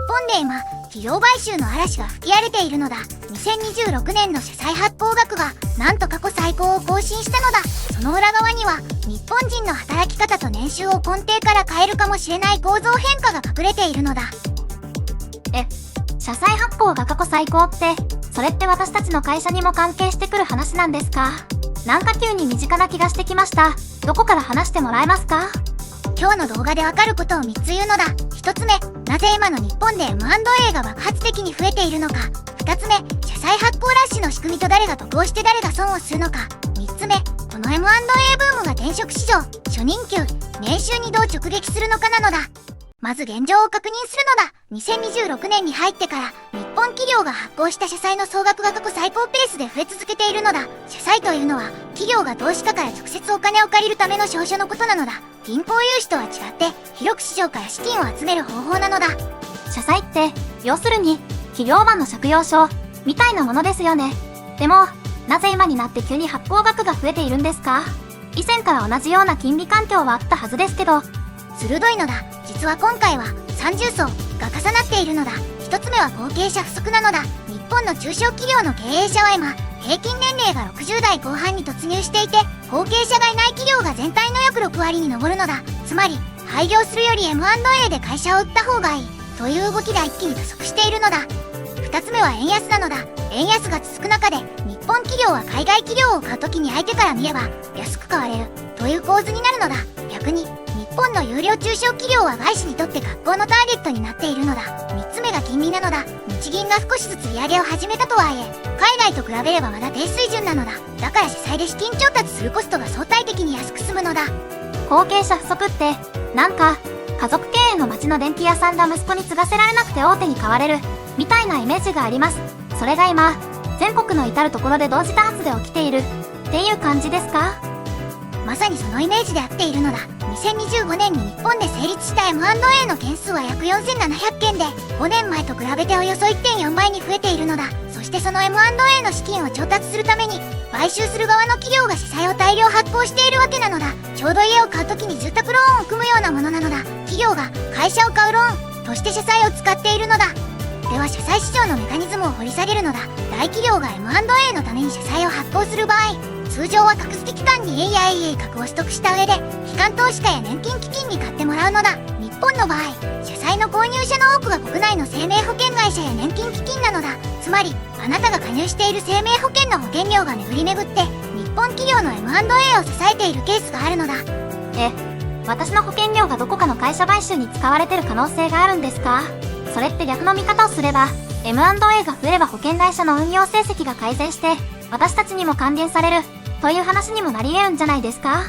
本で今企業買収の嵐が吹き荒れているのだ。2026年の社債発行額がなんと過去最高を更新したのだ。その裏側には日本人の働き方と年収を根底から変えるかもしれない構造変化が隠れているのだ。社債発行が過去最高って、それって私たちの会社にも関係してくる話なんですか？なんか急に身近な気がしてきました。どこから話してもらえますか？今日の動画でわかることを3つ言うのだ。1つ目、なぜ今の日本で M&A が爆発的に増えているのか。2つ目、社債発行ラッシュの仕組みと誰が得をして誰が損をするのか。3つ目、この M&A ブームが転職市場、初任給、年収にどう直撃するのかなのだ。まず現状を確認するのだ。2026年に入ってから日本企業が発行した社債の総額が過去最高ペースで増え続けているのだ。社債というのは企業が投資家から直接お金を借りるための証書のことなのだ。銀行融資とは違って広く市場から資金を集める方法なのだ。社債って、要するに企業版の借用書みたいなものですよね。でも、なぜ今になって急に発行額が増えているんですか？以前から同じような金利環境はあったはずですけど。鋭いのだ。実は今回は三重層が重なっているのだ。一つ目は後継者不足なのだ。日本の中小企業の経営者は今平均年齢が60代後半に突入していて、後継者がいない企業が全体の約6割に上るのだ。つまり廃業するより M&A で会社を売った方がいいという動きが一気に加速しているのだ。二つ目は円安なのだ。円安が続く中で日本企業は海外企業を買う時に相手から見れば安く買われるという構図になるのだ。逆に日本の有料中小企業は外資にとって格好のターゲットになっているのだ。3つ目が金利なのだ。日銀が少しずつ利上げを始めたとはいえ、海外と比べればまだ低水準なのだ。だから社債で資金調達するコストが相対的に安く済むのだ。後継者不足って、なんか家族経営の町の電気屋さんが息子に継がせられなくて大手に買われるみたいなイメージがあります。それが今全国の至る所で同時多発で起きているっていう感じですか？まさにそのイメージで合っているのだ。2025年に日本で成立した M&A の件数は約4700件で、5年前と比べておよそ 1.4 倍に増えているのだ。そしてその M&A の資金を調達するために、買収する側の企業が社債を大量発行しているわけなのだ。ちょうど家を買う時に住宅ローンを組むようなものなのだ。企業が会社を買うローンとして社債を使っているのだ。では社債市場のメカニズムを掘り下げるのだ。大企業が M&A のために社債を発行する場合、通常は格付け機関に AIA 格を取得した上で機関投資家や年金基金に買ってもらうのだ。日本の場合、社債の購入者の多くが国内の生命保険会社や年金基金なのだ。つまりあなたが加入している生命保険の保険料が巡り巡って日本企業の M&A を支えているケースがあるのだ。私の保険料がどこかの会社買収に使われてる可能性があるんですか？それって逆の見方をすれば M&A が増えれば保険会社の運用成績が改善して私たちにも還元されるという話にもなり得るんじゃないですか？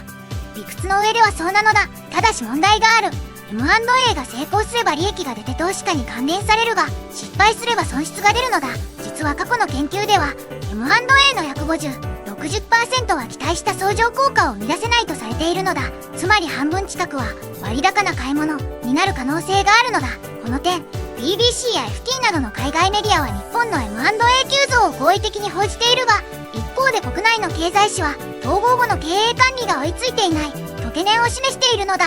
理屈の上ではそうなのだ。ただし問題がある。 M&A が成功すれば利益が出て投資家に還元されるが、失敗すれば損失が出るのだ。実は過去の研究では M&A の約50-60% は期待した相乗効果を生み出せないとされているのだ。つまり半分近くは割高な買い物になる可能性があるのだ。この点 BBC や FT などの海外メディアは日本の M&A 急増を好意的に報じているが、一方で国内の経済誌は統合後の経営管理が追いついていないと懸念を示しているのだ。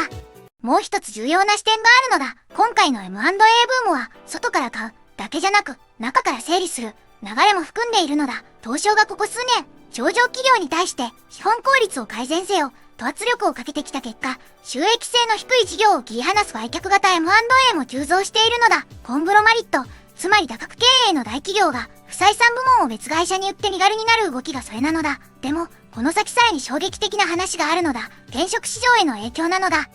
もう一つ重要な視点があるのだ。今回の M&A ブームは外から買うだけじゃなく中から整理する流れも含んでいるのだ。東証がここ数年上場企業に対して資本効率を改善せよと圧力をかけてきた結果、収益性の低い事業を切り離す売却型 M&A も急増しているのだ。コングロマリット、つまり多角経営の大企業が不採算部門を別会社に売って身軽になる動きがそれなのだ。でもこの先さらに衝撃的な話があるのだ。転職市場への影響なのだ。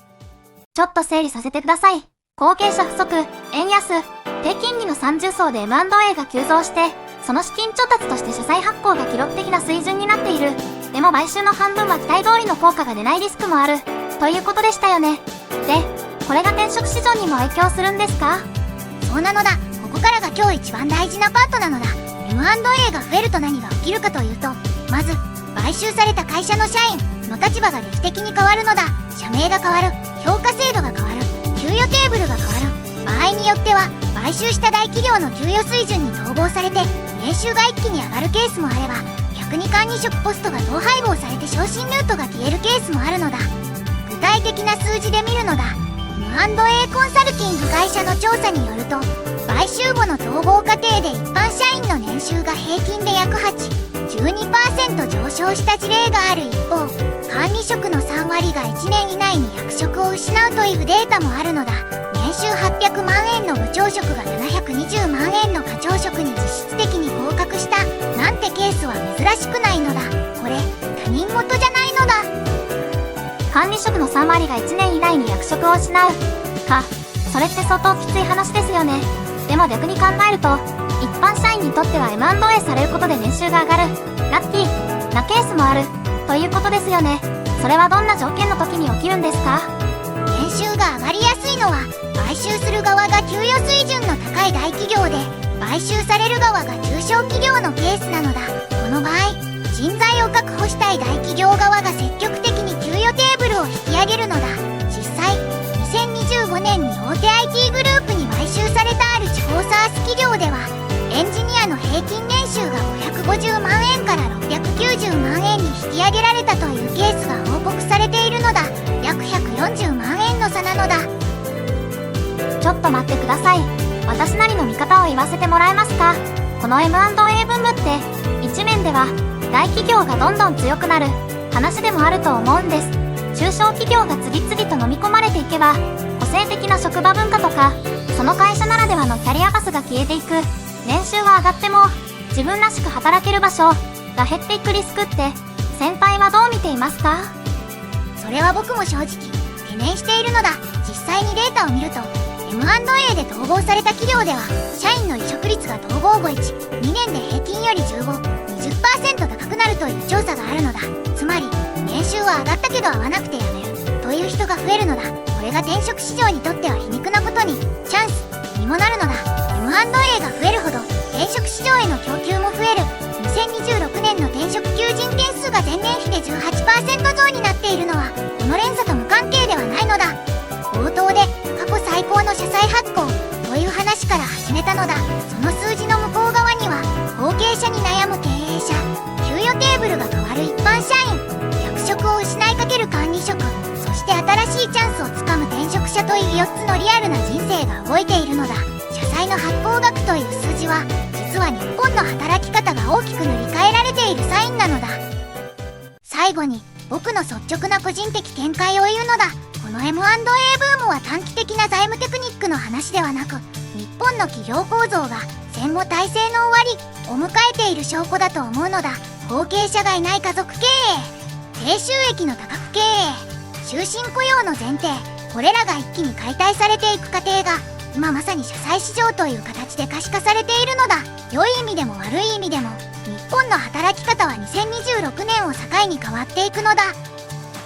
ちょっと整理させてください。後継者不足、円安、低金利の三重層で M&A が急増して、その資金調達として社債発行が記録的な水準になっている。でも買収の半分は期待通りの効果が出ないリスクもあるということでしたよね。で、これが転職市場にも影響するんですか？そうなのだ。ここからが今日一番大事なパートなのだ。 M&A が増えると何が起きるかというと、まず買収された会社の社員の立場が劇的に変わるのだ。社名が変わる、評価制度が変わる、給与テーブルが変わる。場合によっては買収した大企業の給与水準に統合されて年収が一気に上がるケースもあれば、逆に管理職ポストが統廃合されて昇進ルートが消えるケースもあるのだ。具体的な数字で見るのだ。M&A コンサルティング会社の調査によると、中母の統合過程で一般社員の年収が平均で約8、12% 上昇した事例がある一方、管理職の3割が1年以内に役職を失うというデータもあるのだ。年収800万円の部長職が720万円の課長職に実質的に合格したなんてケースは珍しくないのだ。これ他人事じゃないのだ。管理職の3割が1年以内に役職を失うか、それって相当きつい話ですよね。でも逆に考えると、一般社員にとっては M&A されることで年収が上がるラッキーなケースもあるということですよね。それはどんな条件の時に起きるんですか？年収が上がりやすいのは、買収する側が給与水準の高い大企業で、買収される側が中小企業のケースなのだ。この場合、人材を確保したい大企業側が積極的に給与テーブルを引き上げるのだ。実際、2025年に大手 IT グループに買収されたある地方 SaaS 企業では、エンジニアの平均年収が550万円から690万円に引き上げられたというケースが報告されているのだ。約140万円の差なのだ。ちょっと待ってください。私なりの見方を言わせてもらえますか？この M&A ブームって、一面では大企業がどんどん強くなる話でもあると思うんです。中小企業が次々と飲み込まれていけば、個性的な職場文化とか、その会社ならではのキャリアパスが消えていく。年収は上がっても、自分らしく働ける場所が減っていくリスクって、先輩はどう見ていますか？それは僕も正直懸念しているのだ。実際にデータを見ると、 M&A で統合された企業では社員の離職率が統合後1、2年で平均より15、20% 高くなるという調査があるのだ。つまり年収は上がったけど合わなくて辞めるという人が増えるのだ。これが転職市場にとっては皮肉なことにチャンスにもなるのだ。 M&A が増えるほど転職市場への供給も増える。2026年の転職求人件数が前年比で 18% 増になっているのは、この連鎖と無関係ではないのだ。冒頭で過去最高の社債発行という話から始めたのだ。その数字の向こう側には、後継者に悩む経営者、給与テーブルが変わる一般社員、役職を失いかける管理職、そして新しいチャンスをつかむ転職者という4つのリアルな人生が動いているのだ。社債の発行額という数字は、実は日本の働き方が大きく塗り替えられているサインなのだ。最後に僕の率直な個人的見解を言うのだ。この M&A ブームは短期的な財務テクニックの話ではなく、日本の企業構造が戦後体制の終わりを迎えている証拠だと思うのだ。後継者がいない家族経営、低収益の多角経営、終身雇用の前提、これらが一気に解体されていく過程が、今まさに社債市場という形で可視化されているのだ。良い意味でも悪い意味でも、日本の働き方は2026年を境に変わっていくのだ。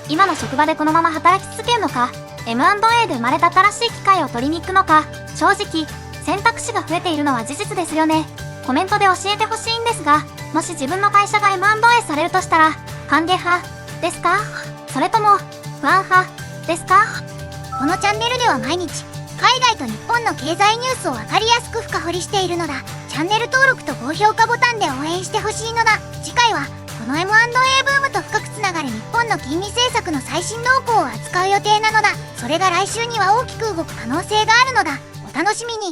今の職場でこのまま働き続けるのか、M&A で生まれた新しい機会を取りに行くのか、正直、選択肢が増えているのは事実ですよね。コメントで教えてほしいんですが、もし自分の会社が M&A されるとしたら、歓迎派ですか？それとも、不安派ですか？このチャンネルでは毎日、海外と日本の経済ニュースを分かりやすく深掘りしているのだ。チャンネル登録と高評価ボタンで応援してほしいのだ。次回は、この M&A ブームと深くつながる日本の金利政策の最新動向を扱う予定なのだ。それが来週には大きく動く可能性があるのだ。お楽しみに。